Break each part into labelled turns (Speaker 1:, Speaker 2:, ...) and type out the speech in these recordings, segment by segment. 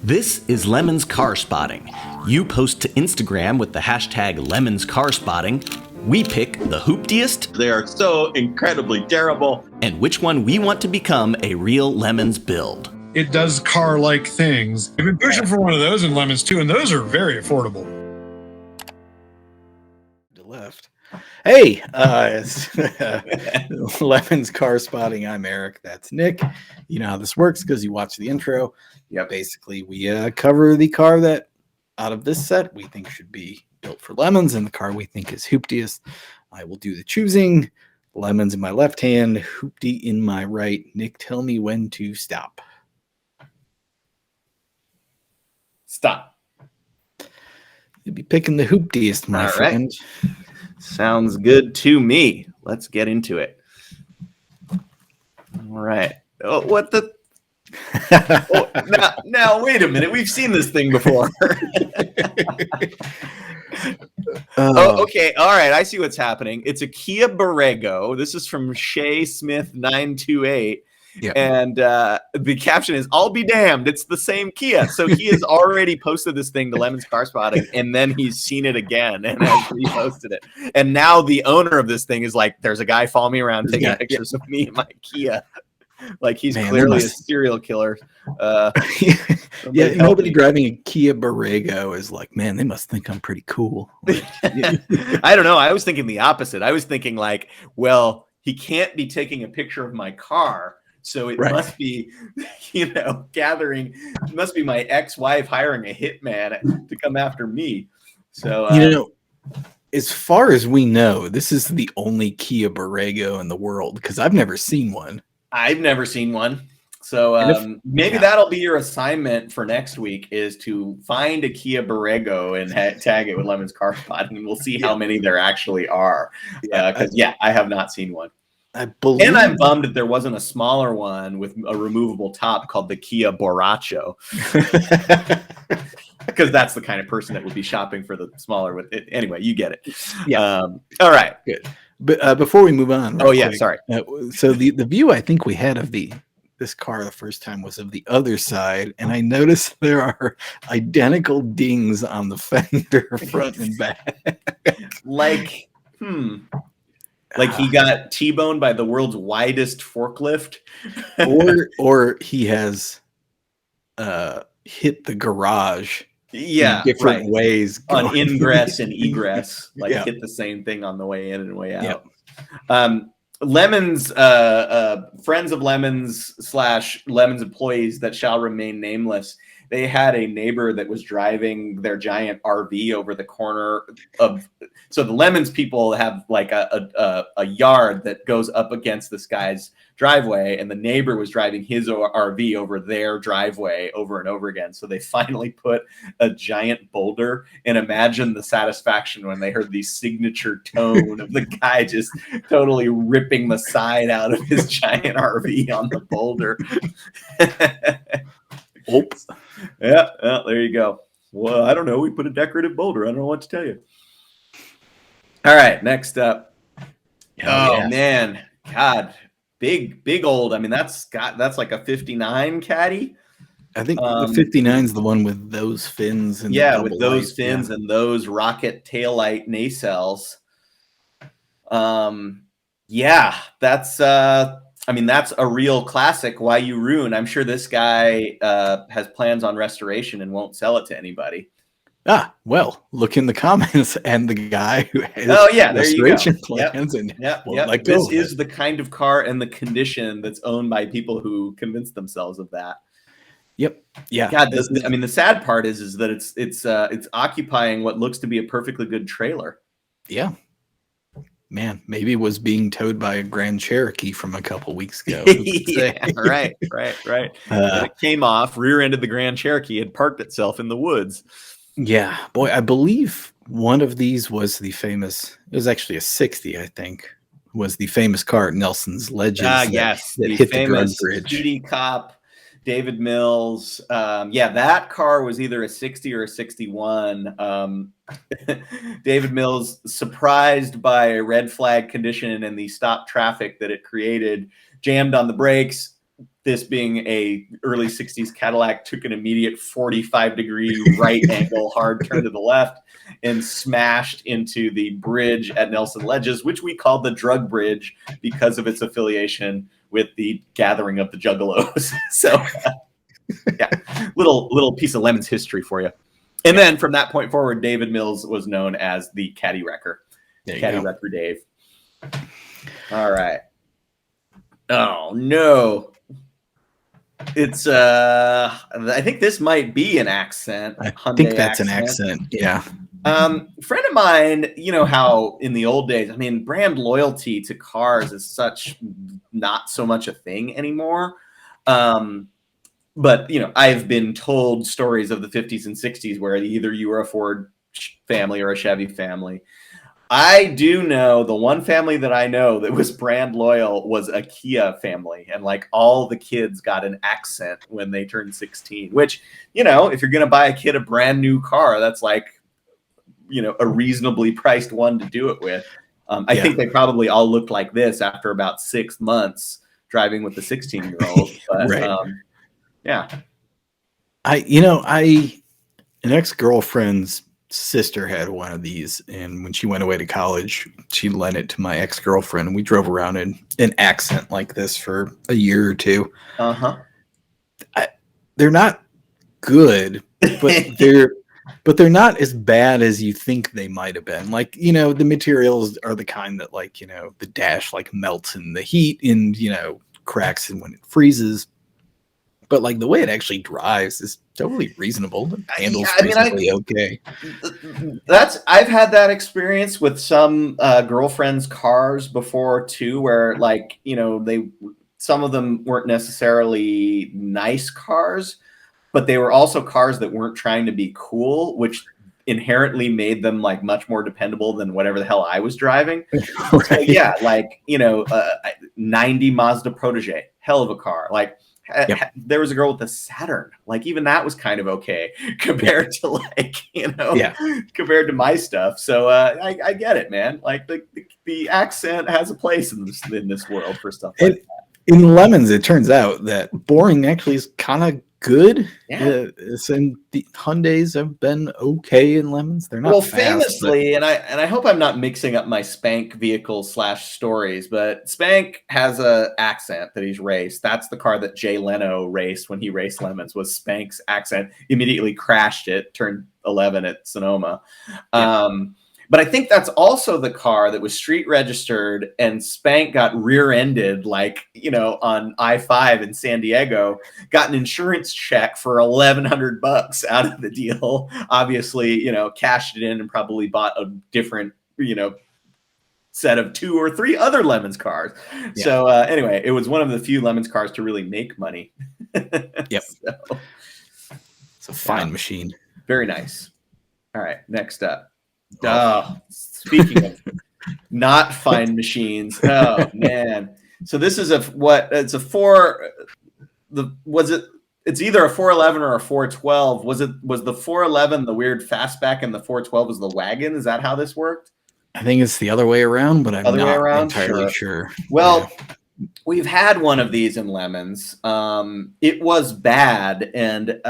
Speaker 1: This is Lemon's Car Spotting. You post to Instagram with the hashtag Lemon's Car Spotting. We pick the hooptiest.
Speaker 2: They are so incredibly terrible.
Speaker 1: And which one we want to become a real Lemons build.
Speaker 3: It does car-like things. I've been pushing for one of those in Lemons too, and those are very affordable.
Speaker 4: To left. Hey, it's Lemon's Car Spotting. I'm Eric. That's Nick. You know how this works because you watch the intro. Yeah, basically we cover the car that out of this set we think should be built for Lemons and the car we think is hooptiest. I will do the choosing. Lemons in my left hand, hoopty in my right. Nick, tell me when to stop.
Speaker 2: Stop.
Speaker 4: You'll be picking the hooptiest, my friend.
Speaker 2: Right. Sounds good to me. Let's get into it. All right. Oh, what the? Now, wait a minute. We've seen this thing before. Okay. All right. I see what's happening. It's a Kia Borrego. This is from Shay Smith 928. Yep. And the caption is, "I'll be damned, it's the same Kia." So he has already posted this thing to Lemon's Car Spotting, and then he's seen it again and has reposted it. And now the owner of this thing is like, "There's a guy following me around taking pictures of me and my Kia." Like he's clearly a serial killer.
Speaker 4: Yeah, nobody driving a Kia Borrego is like, man, they must think I'm pretty cool. Like,
Speaker 2: I don't know. I was thinking the opposite. I was thinking like, well, he can't be taking a picture of my car. So it must be, gathering. It must be my ex-wife hiring a hitman to come after me. So
Speaker 4: as far as we know, this is the only Kia Borrego in the world because I've never seen one.
Speaker 2: I've never seen one. So maybe that'll be your assignment for next week is to find a Kia Borrego and tag it with Lemon's Car Spotting, and we'll see how many there actually are. Because I have not seen one. And I'm bummed that there wasn't a smaller one with a removable top called the Kia Borracho. Because that's the kind of person that would be shopping for the smaller one. Anyway, you get it.
Speaker 4: Yeah.
Speaker 2: All right.
Speaker 4: Good. But before we move on.
Speaker 2: Quick, sorry.
Speaker 4: So the view I think we had of this car the first time was of the other side. And I noticed there are identical dings on the fender front and back.
Speaker 2: Like he got T-boned by the world's widest forklift,
Speaker 4: or he has hit the garage in different ways
Speaker 2: on ingress and egress, hit the same thing on the way in and way out. Lemons, friends of Lemons / Lemons employees that shall remain nameless. They had a neighbor that was driving their giant RV over the corner of. So the Lemons people have like a yard that goes up against this guy's driveway, and the neighbor was driving his RV over their driveway over and over again. So they finally put a giant boulder, and imagine the satisfaction when they heard the signature tone of the guy just totally ripping the side out of his giant RV on the boulder.
Speaker 4: Oops.
Speaker 2: Yeah, there you go. Well, I don't know. We put a decorative boulder. I don't know what to tell you. All right, next up. Man, God, big old. I mean, that's like a 59 Caddy.
Speaker 4: I think the 59 is the one with those fins and
Speaker 2: with those fins and those rocket taillight nacelles. That's that's a real classic. Why you ruin? I'm sure this guy has plans on restoration and won't sell it to anybody.
Speaker 4: Well, look in the comments and the guy who has
Speaker 2: restoration
Speaker 4: plans.
Speaker 2: This is the kind of car and the condition that's owned by people who convince themselves of that.
Speaker 4: Yep. Yeah.
Speaker 2: God, the sad part is that it's occupying what looks to be a perfectly good trailer.
Speaker 4: Yeah. Man, maybe it was being towed by a Grand Cherokee from a couple weeks ago.
Speaker 2: Right. It came off, rear-ended the Grand Cherokee, had parked itself in the woods.
Speaker 4: Yeah, boy, I believe one of these was the famous. It was actually a 60, I think. Was the famous car at Nelson's Ledges?
Speaker 2: Yes,
Speaker 4: that
Speaker 2: the
Speaker 4: hit
Speaker 2: famous
Speaker 4: the bridge.
Speaker 2: Judy Cop, David Mills. That car was either a 60 or a 61. David Mills, surprised by a red flag condition and the stop traffic that it created, jammed on the brakes, this being a early 60s Cadillac, took an immediate 45-degree right angle hard turn to the left and smashed into the bridge at Nelson Ledges, which we called the Drug Bridge because of its affiliation with the gathering of the Juggalos. So, yeah, little piece of Lemon's history for you. And then from that point forward, David Mills was known as the Caddy Wrecker. Caddy Wrecker Dave. All right. Oh, no. It's I think this might be an accent.
Speaker 4: I think that's an accent. Yeah.
Speaker 2: Friend of mine, you know how in the old days, I mean, brand loyalty to cars is such not so much a thing anymore. But you know, I've been told stories of the 50s and 60s where either you were a Ford family or a Chevy family. I do know the one family that I know that was brand loyal was a Kia family, and like all the kids got an accent when they turned 16, which, you know, if you're going to buy a kid a brand new car, that's like, you know, a reasonably priced one to do it with. I think they probably all looked like this after about 6 months driving with the 16-year-old. But
Speaker 4: right.
Speaker 2: Yeah.
Speaker 4: An ex-girlfriend's sister had one of these, and when she went away to college, she lent it to my ex-girlfriend, and we drove around in an accent like this for a year or two. They're not good, but they're not as bad as you think they might have been. Like, you know, the materials are the kind that, like, you know, the dash like melts in the heat and, you know, cracks and when it freezes. But like the way it actually drives is totally reasonable. It handles okay.
Speaker 2: I've had that experience with some girlfriends' cars before too, where like, you know, some of them weren't necessarily nice cars, but they were also cars that weren't trying to be cool, which inherently made them like much more dependable than whatever the hell I was driving.
Speaker 4: Right.
Speaker 2: So, yeah, like, you know, 90 Mazda Protege, hell of a car. Like, there was a girl with a Saturn. Like, even that was kind of okay compared to like, you know, compared to my stuff. So I get it, man. Like the accent has a place in this world for stuff like that.
Speaker 4: In Lemons, it turns out that boring actually is kind of good.
Speaker 2: Yeah.
Speaker 4: And the Hyundais have been okay in Lemons. They're not fast,
Speaker 2: famously, and I hope I'm not mixing up my Spank vehicle / stories, but Spank has a accent that he's raced. That's the car that Jay Leno raced when he raced Lemons, was Spank's accent. Immediately crashed it, turned 11 at Sonoma. But I think that's also the car that was street registered and Spank got rear-ended, like, you know, on I-5 in San Diego, got an insurance check for $1,100 out of the deal. Obviously, you know, cashed it in and probably bought a different, you know, set of 2 or 3 other Lemons cars. Yeah. So anyway, it was one of the few Lemons cars to really make money.
Speaker 4: Yep. So, it's a fine machine.
Speaker 2: Very nice. All right, next up. Speaking of not fine machines, oh man. So this is it's either a 411 or a 412. Was the 411 the weird fastback and the 412 was the wagon? Is that how this worked?
Speaker 4: I think it's the other way around, but I'm not entirely sure.
Speaker 2: Well, we've had one of these in Lemons. It was bad, and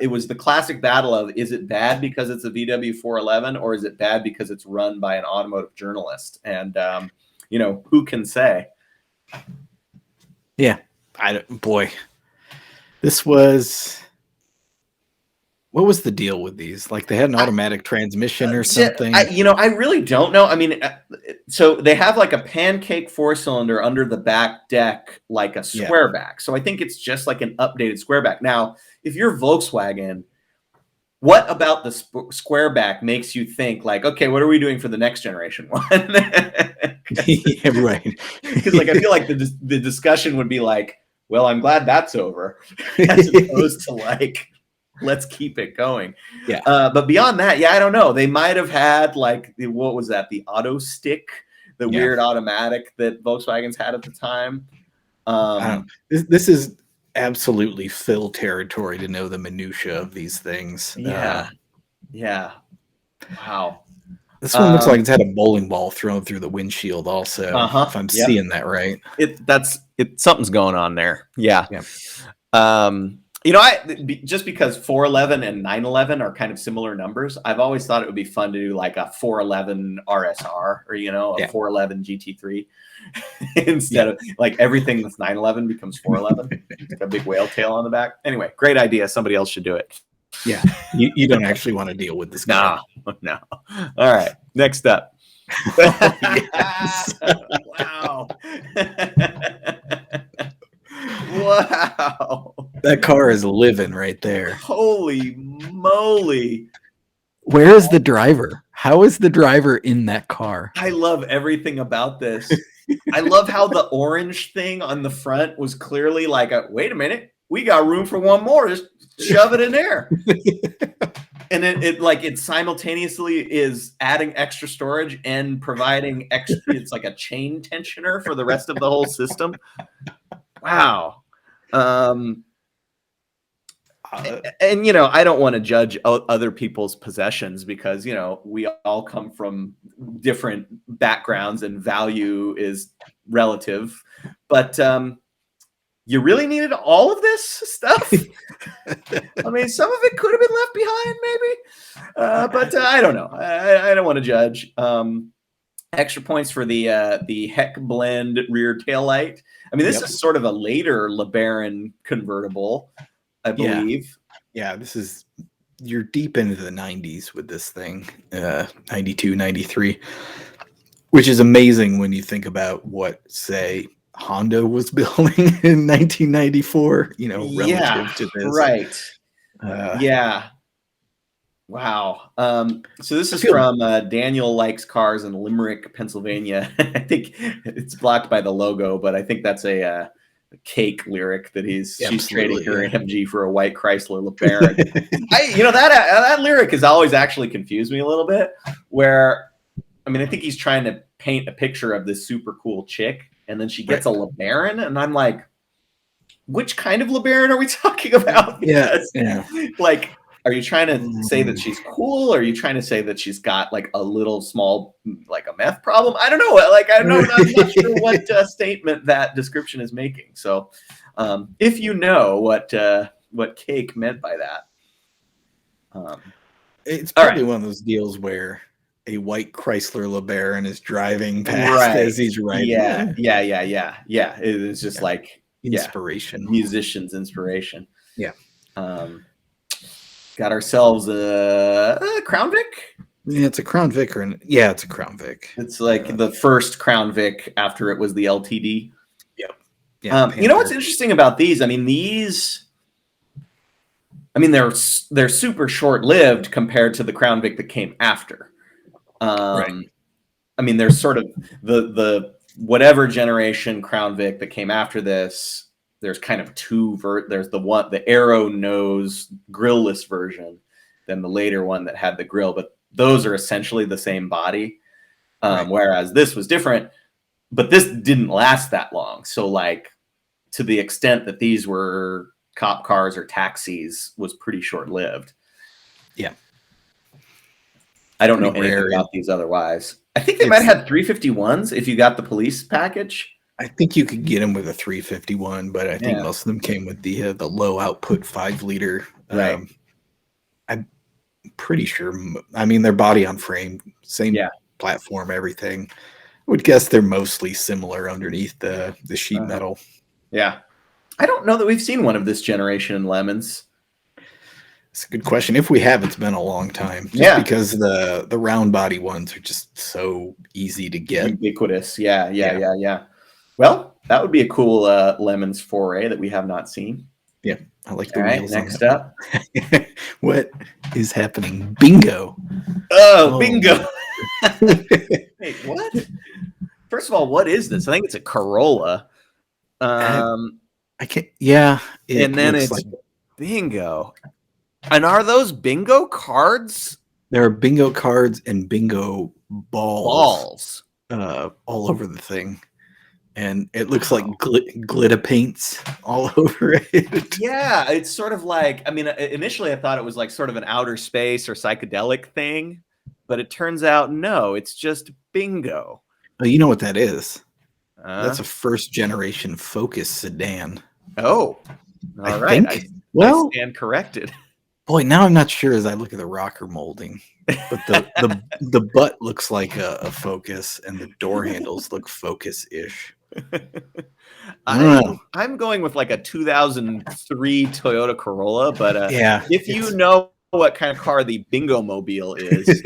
Speaker 2: it was the classic battle of, is it bad because it's a VW 411 or is it bad because it's run by an automotive journalist? And you know, who can say?
Speaker 4: Yeah, this was. What was the deal with these? Like, they had an automatic transmission or something?
Speaker 2: I really don't know. I mean, so they have like a pancake 4-cylinder under the back deck, like a squareback. So I think it's just like an updated squareback. Now, if you're Volkswagen, what about the squareback makes you think like, okay, what are we doing for the next generation one?
Speaker 4: Yeah, right.
Speaker 2: Because like, I feel like the discussion would be like, well, I'm glad that's over, as opposed to like, let's keep it going.
Speaker 4: Yeah.
Speaker 2: But beyond that, I don't know. They might have had like, what was that? The auto stick, the weird automatic that Volkswagens had at the time.
Speaker 4: This is absolutely Phil territory to know the minutia of these things.
Speaker 2: Yeah. Wow.
Speaker 4: This one looks like it's had a bowling ball thrown through the windshield also, if I'm seeing that right.
Speaker 2: That's something's going on there. Yeah. You know, just because 411 and 911 are kind of similar numbers, I've always thought it would be fun to do like a 411 RSR or, you know, a 411 GT3 instead of like everything that's 911 becomes 411. A big whale tail on the back. Anyway, great idea. Somebody else should do it.
Speaker 4: Yeah. You don't actually want to deal with this guy.
Speaker 2: No. All right. Next up.
Speaker 4: Oh, yes.
Speaker 2: Wow. Wow.
Speaker 4: That car is living right there.
Speaker 2: Holy moly.
Speaker 4: Where is the driver? How is the driver in that car?
Speaker 2: I love everything about this. I love how the orange thing on the front was clearly like, wait a minute, we got room for one more. Just shove it in there. And it simultaneously is adding extra storage and providing extra. It's like a chain tensioner for the rest of the whole system. Wow. And you know, I don't want to judge other people's possessions because, you know, we all come from different backgrounds and value is relative, but you really needed all of this stuff. I mean, some of it could have been left behind maybe, but I don't know. I don't want to judge. Extra points for the Heck Blend rear taillight. I mean, this is sort of a later LeBaron convertible, I believe.
Speaker 4: Yeah, you're deep into the 90s with this thing, 92, 93, which is amazing when you think about what, say, Honda was building in 1994, you know, relative to this.
Speaker 2: Right. Yeah. Wow. So this is from Daniel Likes Cars in Limerick, Pennsylvania. I think it's blocked by the logo, but I think that's a Cake lyric that she's trading her AMG for a white Chrysler LeBaron. that lyric has always actually confused me a little bit. Where, I mean, I think he's trying to paint a picture of this super cool chick, and then she gets a LeBaron, and I'm like, which kind of LeBaron are we talking about? Because, like, are you trying to say that she's cool? Or are you trying to say that she's got like a little small, like a meth problem? I don't know. Like, I'm not sure what statement that description is making. So if you know what Cake meant by that.
Speaker 4: It's probably one of those deals where a white Chrysler LeBaron is driving past as he's riding.
Speaker 2: Yeah. It is just like
Speaker 4: inspiration.
Speaker 2: Musician's inspiration.
Speaker 4: Yeah.
Speaker 2: Got ourselves a Crown Vic.
Speaker 4: Yeah, it's a Crown Vic, it's a Crown Vic.
Speaker 2: It's like the first Crown Vic after it was the LTD.
Speaker 4: Yep.
Speaker 2: Yeah. You know what's interesting about these? I mean, they're super short-lived compared to the Crown Vic that came after. I mean, there's sort of the whatever generation Crown Vic that came after this. There's kind of there's the arrow nose grill-less version, then the later one that had the grill, but those are essentially the same body. Whereas this was different, but this didn't last that long. So like to the extent that these were cop cars or taxis was pretty short-lived.
Speaker 4: Yeah.
Speaker 2: I don't know anything about these otherwise. I think they might have had 351s if you got the police package.
Speaker 4: I think you could get them with a 351, but I think most of them came with the low output 5-liter.
Speaker 2: Right.
Speaker 4: I'm pretty sure. I mean, they're body on frame, same platform, everything. I would guess they're mostly similar underneath the sheet metal.
Speaker 2: Yeah. I don't know that we've seen one of this generation in Lemons.
Speaker 4: It's a good question. If we have, it's been a long time. Just because the round body ones are just so easy to get.
Speaker 2: Ubiquitous. Yeah. Well, that would be a cool Lemons foray that we have not seen.
Speaker 4: Yeah, I like the
Speaker 2: wheels. Next up.
Speaker 4: What is happening? Bingo.
Speaker 2: Oh, bingo. Wait, what? First of all, what is this? I think it's a Corolla.
Speaker 4: I can't. Yeah.
Speaker 2: And then it's like bingo. And are those bingo cards?
Speaker 4: There are bingo cards and bingo balls all over the thing. And it looks like glitter paints all over it.
Speaker 2: Yeah, it's sort of like, I mean, initially I thought it was like sort of an outer space or psychedelic thing, but it turns out, no, it's just bingo.
Speaker 4: Oh, you know what that is? That's a first generation Focus sedan.
Speaker 2: Oh, all right. I stand corrected.
Speaker 4: Boy, now I'm not sure as I look at the rocker molding, but the butt looks like a Focus, and the door handles look Focus-ish.
Speaker 2: I'm going with like a 2003 Toyota Corolla, but if you know what kind of car the Bingo Mobile is,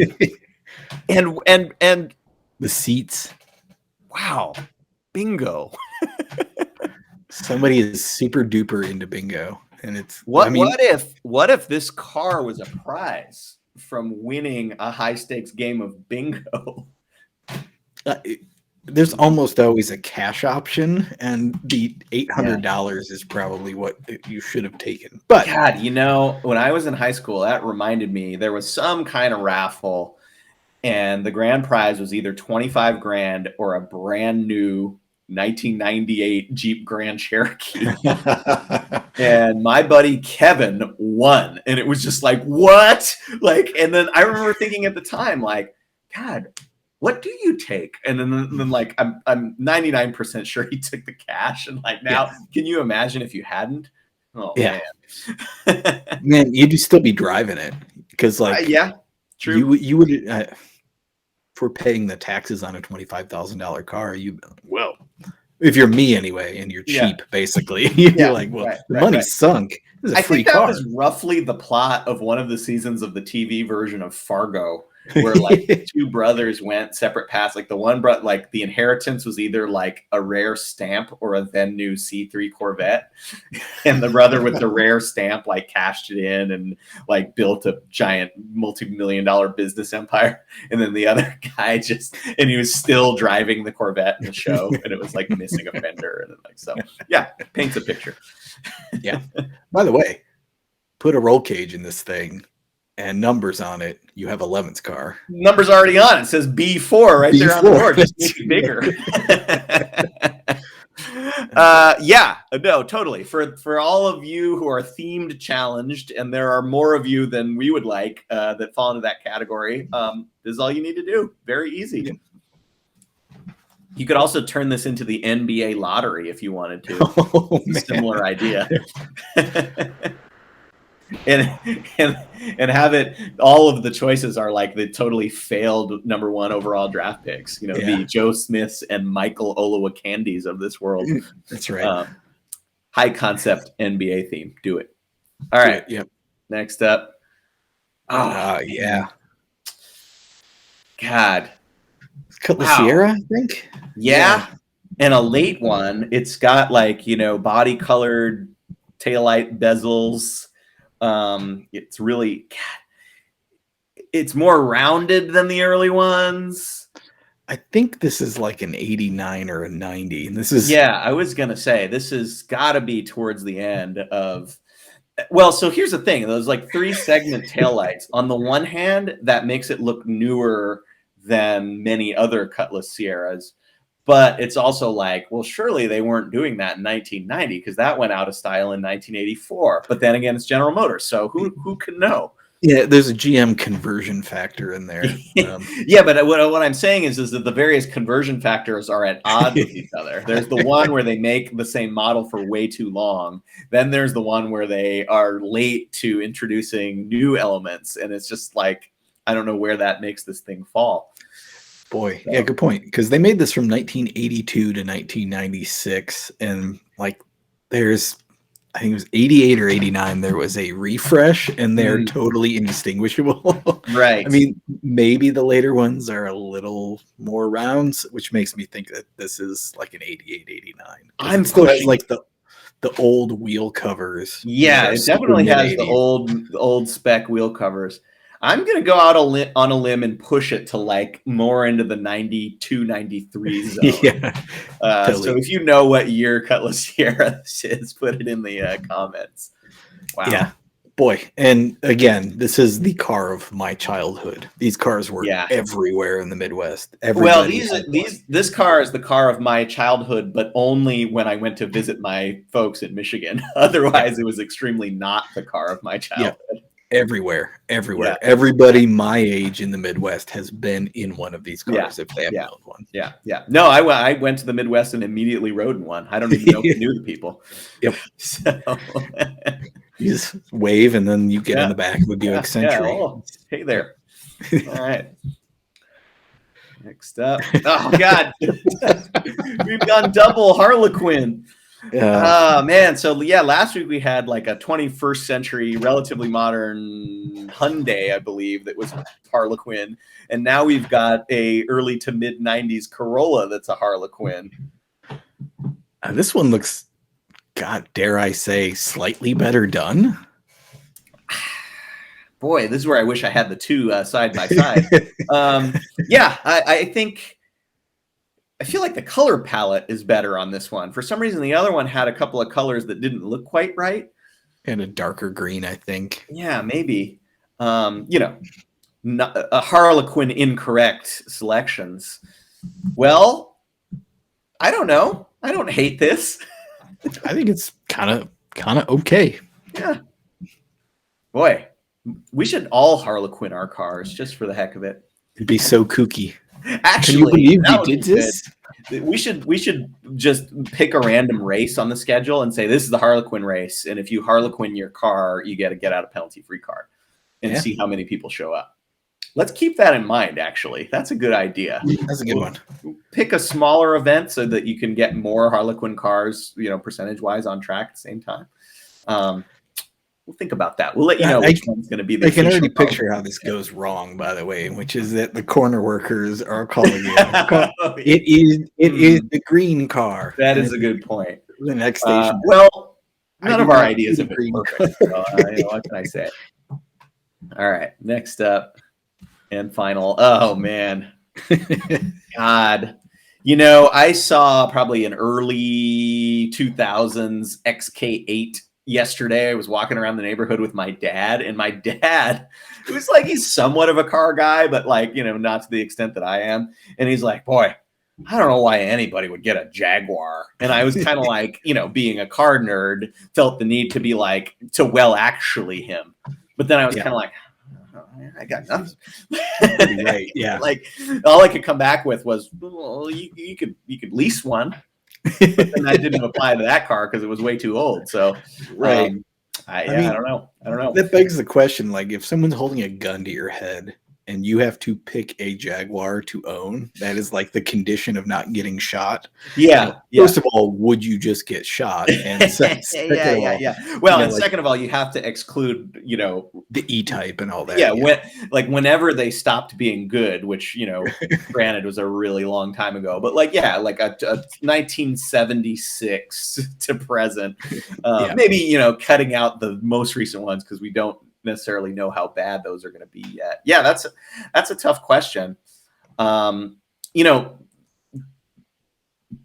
Speaker 2: and
Speaker 4: the seats,
Speaker 2: wow, Bingo.
Speaker 4: Somebody is super duper into Bingo, and it's
Speaker 2: what if this car was a prize from winning a high stakes game of Bingo?
Speaker 4: There's almost always a cash option, and the $800 is probably what you should have taken. But
Speaker 2: God, when I was in high school, that reminded me there was some kind of raffle, and the grand prize was either 25 grand or a brand new 1998 Jeep Grand Cherokee. And my buddy Kevin won, and it was just like, what? And then I remember thinking at the time, like, God, what do you take? And then like, I'm 99% sure he took the cash. And like, now, can you imagine if you hadn't? Oh,
Speaker 4: man. Man, you'd still be driving it. Because like, true. You would, for paying the taxes on a $25,000 car, if you're me anyway, and you're cheap, basically, you're like, well, the money's sunk. This is a free car.
Speaker 2: That was roughly the plot of one of the seasons of the TV version of Fargo, where like two brothers went separate paths. Like the one like the inheritance was either like a rare stamp or a then new C3 Corvette, and the brother with the rare stamp like cashed it in and like built a giant multi-million-dollar business empire. And then the other guy he was still driving the Corvette in the show, and it was like missing a fender, and like paints a picture.
Speaker 4: Yeah. By the way, put a roll cage in this thing and numbers on it, you have 11's car.
Speaker 2: Numbers already on it. It says B4 right there on the board. Just make it bigger. No, totally. For all of you who are themed challenged, and there are more of you than we would like that fall into that category, this is all you need to do. Very easy. Yeah. You could also turn this into the NBA lottery if you wanted to. Similar idea. and have it, all of the choices are like the totally failed number one overall draft picks, the Joe Smiths and Michael Olowokandis of this world.
Speaker 4: That's right.
Speaker 2: High concept NBA theme. Do it. All right.
Speaker 4: Yep.
Speaker 2: Next up.
Speaker 4: Yeah.
Speaker 2: God.
Speaker 4: Cutlass Sierra, I think.
Speaker 2: Yeah. And a late one. It's got like, body colored taillight bezels. It's really, it's more rounded than the early ones.
Speaker 4: I think this is like an 89 or a 90. And this is,
Speaker 2: I was going to say, this has got to be towards the end of, well, so here's the thing. Those like 3 segment taillights, on the one hand, that makes it look newer than many other Cutlass Sierras. But it's also like, well, surely they weren't doing that in 1990 because that went out of style in 1984. But then again, it's General Motors, so who can know?
Speaker 4: Yeah, there's a GM conversion factor in there.
Speaker 2: But what I'm saying is that the various conversion factors are at odds with each other. There's the one where they make the same model for way too long. Then there's the one where they are late to introducing new elements, and it's just like, I don't know where that makes this thing fall.
Speaker 4: Boy, yeah, good point. Because they made this from 1982 to 1996, and like there's, I think it was 88 or 89, there was a refresh, and they're totally indistinguishable.
Speaker 2: Right.
Speaker 4: I mean, maybe the later ones are a little more rounds, which makes me think that this is like an 88, 89.
Speaker 2: I'm
Speaker 4: still like the old wheel covers.
Speaker 2: Yeah, it definitely has the old spec wheel covers. I'm going to go out on a limb and push it to like more into the 92, 93 zone. Totally. So if you know what year Cutlass Sierra this is, put it in the comments. Wow. Yeah.
Speaker 4: Boy. And again, this is the car of my childhood. These cars were everywhere in the Midwest.
Speaker 2: This car is the car of my childhood, but only when I went to visit my folks in Michigan. Otherwise, it was extremely not the car of my childhood.
Speaker 4: everywhere.
Speaker 2: Yeah.
Speaker 4: Everybody my age in the Midwest has been in one of these cars if they haven't owned one.
Speaker 2: Yeah. No, I went to the Midwest and immediately rode in one. I don't even know if I knew the people.
Speaker 4: Yep.
Speaker 2: So
Speaker 4: you just wave and then you get in the back of a Buick Century.
Speaker 2: Oh, hey there. All right. Next up. Oh God. We've gone double Harlequin. Oh man. So last week we had like a 21st century, relatively modern Hyundai, I believe, that was Harlequin. And now we've got a early to mid 90s Corolla that's a Harlequin.
Speaker 4: This one looks, God, dare I say, slightly better done.
Speaker 2: Boy, this is where I wish I had the two side by side. I think I feel like the color palette is better on this one. For some reason, the other one had a couple of colors that didn't look quite right.
Speaker 4: And a darker green, I think.
Speaker 2: Yeah, maybe. Not a Harlequin incorrect selections. Well, I don't know. I don't hate this.
Speaker 4: I think it's kind of okay.
Speaker 2: Yeah. Boy, we should all Harlequin our cars just for the heck of it.
Speaker 4: It'd be so kooky.
Speaker 2: Actually,
Speaker 4: can you believe we did this?
Speaker 2: We should just pick a random race on the schedule and say this is the Harlequin race, and if you Harlequin your car, you get a get out of penalty free card, and see how many people show up. Let's keep that in mind. Actually, that's a good idea.
Speaker 4: That's a good one.
Speaker 2: Pick a smaller event so that you can get more Harlequin cars, percentage wise on track at the same time. We'll think about that. We'll let you know which one's going to be the.
Speaker 4: I can already picture how this goes wrong, by the way, which is that the corner workers are calling it. It is the green car.
Speaker 2: That is a good point.
Speaker 4: The next station.
Speaker 2: Well, none of our ideas have been perfect. So, what can I say? All right, next up and final. Oh man, God. I saw probably an early 2000s XK8 yesterday. I was walking around the neighborhood with my dad, and my dad, it was like he's somewhat of a car guy, but like, not to the extent that I am. And he's like, boy, I don't know why anybody would get a Jaguar. And I was kind of like, being a car nerd, felt the need to be like, to actually him. But then I was kind of like, I got nothing.
Speaker 4: Right. Yeah.
Speaker 2: Like all I could come back with was, well, you could lease one. But then that didn't apply to that car because it was way too old. So,
Speaker 4: right.
Speaker 2: I don't know.
Speaker 4: That begs the question: like, if someone's holding a gun to your head and you have to pick a Jaguar to own, that is like the condition of not getting shot.
Speaker 2: Yeah.
Speaker 4: First of all, would you just get shot? And second
Speaker 2: Well, and second of all, you have to exclude,
Speaker 4: the E-type and all that.
Speaker 2: Yeah. Whenever they stopped being good, which, granted was a really long time ago, but like a 1976 to present, maybe, cutting out the most recent ones because we don't necessarily know how bad those are going to be yet. Yeah, that's a tough question.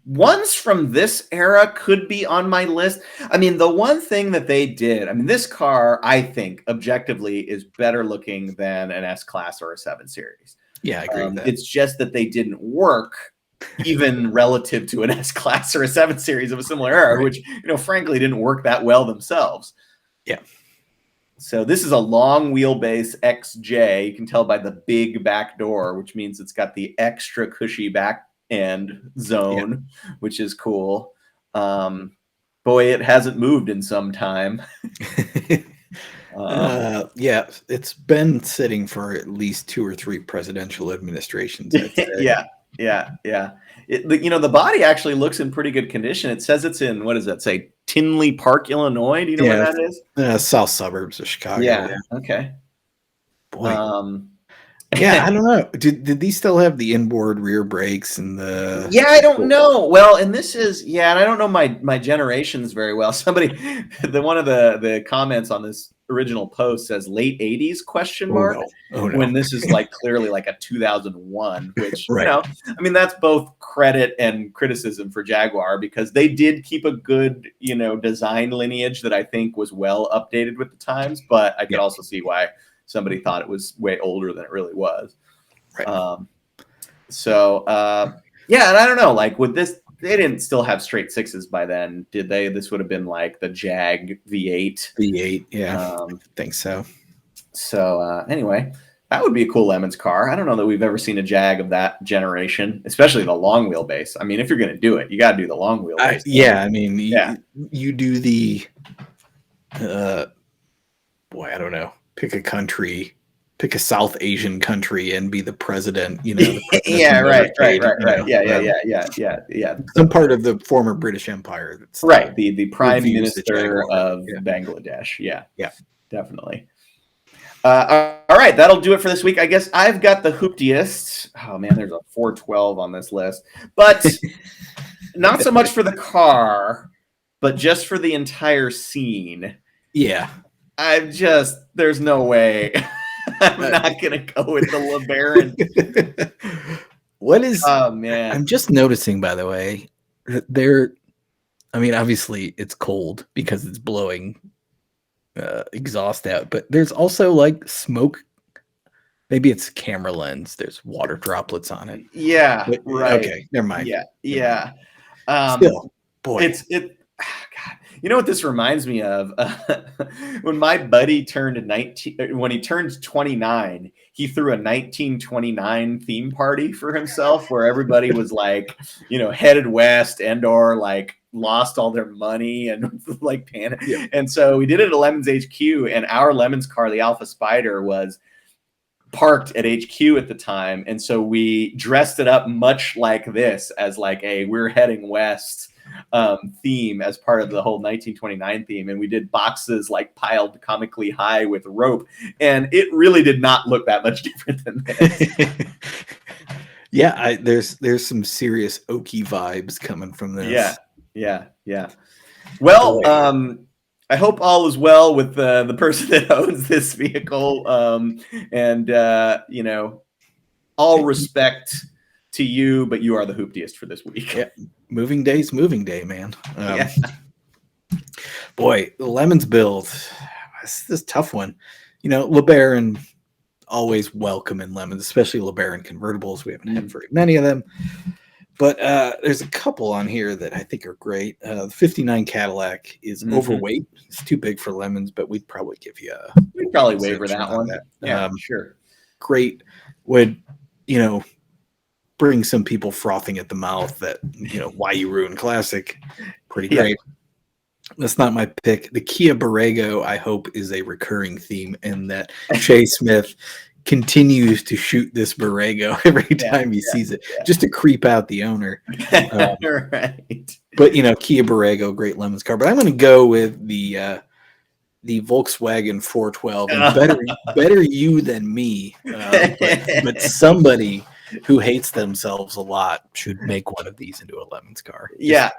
Speaker 2: Ones from this era could be on my list. I mean, the one thing that they did, this car, I think, objectively is better looking than an S-Class or a 7 Series.
Speaker 4: Yeah, I agree with that.
Speaker 2: It's just that they didn't work even relative to an S-Class or a 7 Series of a similar era, which, frankly, didn't work that well themselves.
Speaker 4: Yeah.
Speaker 2: So this is a long wheelbase XJ. You can tell by the big back door, which means it's got the extra cushy back end zone, which is cool. Boy, it hasn't moved in some time.
Speaker 4: It's been sitting for at least 2 or 3 presidential administrations. I'd say.
Speaker 2: Yeah. The body actually looks in pretty good condition. It says it's in, what does that say? Tinley Park, Illinois. Do you know where that is?
Speaker 4: South suburbs of Chicago.
Speaker 2: Yeah. Okay.
Speaker 4: Boy. I don't know. Did these still have the inboard rear brakes and the?
Speaker 2: Yeah, I don't know. Well, and this is and I don't know my generations very well. Somebody, one of the comments on this original post says late 80s question mark.
Speaker 4: Oh, no.
Speaker 2: When this is like clearly like a 2001, which that's both credit and criticism for Jaguar because they did keep a good design lineage that I think was well updated with the times, but I could also see why somebody thought it was way older than it really was.
Speaker 4: Right.
Speaker 2: And I don't know, like with this, they didn't still have straight 6s by then, did they? This would have been like the Jag V8.
Speaker 4: V8, yeah. I think so.
Speaker 2: So anyway, that would be a cool Lemons car. I don't know that we've ever seen a Jag of that generation, especially the long wheelbase. I mean, if you're going to do it, you got to do the long wheelbase.
Speaker 4: I mean, you do the, boy, I don't know, pick a country, pick a South Asian country and be the president, you know. The president
Speaker 2: Yeah, right.
Speaker 4: Some part of the former British Empire. That's
Speaker 2: right. The prime minister
Speaker 4: the
Speaker 2: of Bangladesh. Yeah, definitely.
Speaker 4: Yeah.
Speaker 2: All right, that'll do it for this week. I guess I've got the hooptiest. Oh man, there's a 412 on this list, but not so much for the car, but just for the entire scene.
Speaker 4: Yeah,
Speaker 2: there's no way. I'm not gonna go with the LeBaron.
Speaker 4: What is?
Speaker 2: Oh man,
Speaker 4: I'm just noticing, by the way, that I mean, obviously it's cold because it's blowing exhaust out, but there's also like smoke. Maybe it's camera lens. There's water droplets on it.
Speaker 2: Yeah,
Speaker 4: but,
Speaker 2: right.
Speaker 4: Okay, never mind.
Speaker 2: Yeah.
Speaker 4: Still, boy,
Speaker 2: God. You know what this reminds me of? When my buddy turned 19, when he turned 29, he threw a 1929 theme party for himself where everybody was like, you know, headed west and/or like lost all their money and like panic. Yeah. And so we did it at Lemons HQ, and our Lemons car, the Alpha Spider, was parked at HQ at the time. And so we dressed it up much like this, as like we're heading west theme as part of the whole 1929 theme, and we did boxes like piled comically high with rope, and it really did not look that much different than this.
Speaker 4: Yeah, there's some serious Okie vibes coming from this.
Speaker 2: Yeah. Well, I hope all is well with the person that owns this vehicle, and you know, all respect to you, but you are the hooptiest for this week.
Speaker 4: Yeah. Moving day, man. Boy, the Lemons build, this is a tough one. You know, LeBaron, always welcome in Lemons, especially LeBaron convertibles. We haven't had very many of them, but there's a couple on here that I think are great. The 59 Cadillac is overweight. It's too big for Lemons, but we'd probably give you
Speaker 2: we'd probably waiver that one. Yeah, sure.
Speaker 4: Great. Would, you know, bring some people frothing at the mouth that, you know, why you ruin classic. Pretty great. That's not my pick. The Kia Borrego, I hope, is a recurring theme, and that Shay Smith continues to shoot this Borrego every time he sees it, just to creep out the owner.
Speaker 2: Right.
Speaker 4: But, you know, Kia Borrego, great Lemons car. But I'm going to go with the Volkswagen 412. And better you than me. But somebody who hates themselves a lot should make one of these into a Lemons car.
Speaker 2: Yeah.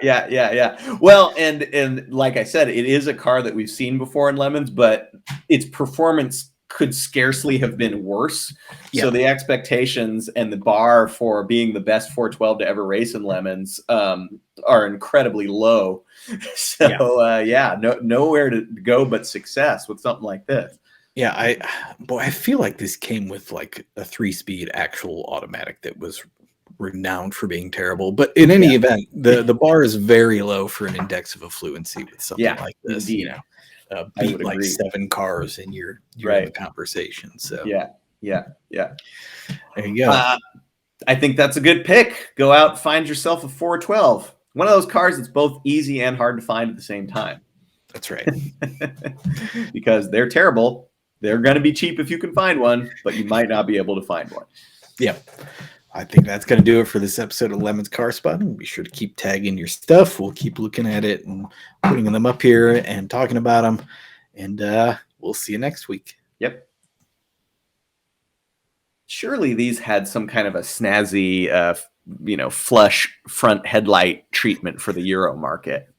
Speaker 2: Well, and like I said, it is a car that we've seen before in Lemons, but its performance could scarcely have been worse. Yeah. So the expectations and the bar for being the best 412 to ever race in Lemons are incredibly low. So nowhere to go but success with something like this.
Speaker 4: Yeah, I feel like this came with like a 3-speed actual automatic that was renowned for being terrible. But in any event, the bar is very low for an index of affluency with something like this.
Speaker 2: Indeed.
Speaker 4: You know, beat like 7 cars and you're in the conversation. So
Speaker 2: yeah.
Speaker 4: There you go.
Speaker 2: I think that's a good pick. Go out, find yourself a 412. One of those cars that's both easy and hard to find at the same time.
Speaker 4: That's right.
Speaker 2: Because they're terrible. They're going to be cheap if you can find one, but you might not be able to find one.
Speaker 4: Yeah. I think that's going to do it for this episode of Lemons Car Spotting. Be sure to keep tagging your stuff. We'll keep looking at it and putting them up here and talking about them. And we'll see you next week.
Speaker 2: Yep. Surely these had some kind of a snazzy, flush front headlight treatment for the Euro market.